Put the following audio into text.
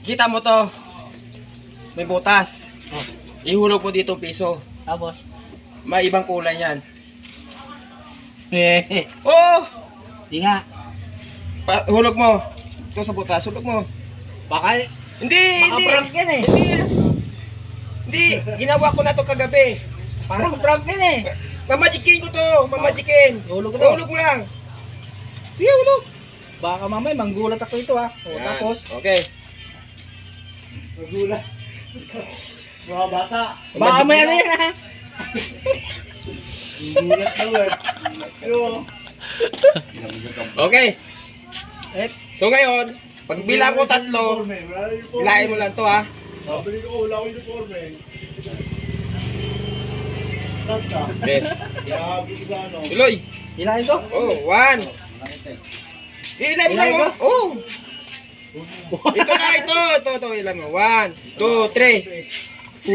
Kita mo to. May butas. Oh. Ihulog mo dito piso. Tapos? May ibang kulay yan. Hehehe. Oh! Di nga. Hulog mo. Ito sa butas. Hulog mo. Baka, Hindi, baka hindi. prank yan eh. Hindi. Ginawa ko na to kagabi. Parang prank yan eh. Mamajikin ko to. Mamajikin. Hulog ko to. Hulog mo lang. Sige, hulog. Baka mamay manggulat ako ito ah. O, Yan. tapos? Okay. Magulat. Mga bata. Baka may ano yan ha. Magulat daw eh. Okay. Eh, So ngayon, pag bilang ko 3, bilahin mo lang to ha. Sabi ko, wala akong uniforme. Yes. Grabe ka ano. Tuloy. ilahin ko? Oh, 1. Ilan mo Ilan mo? ko? Oh. Ito na, ito. Ilan mo? 1, 2, 3.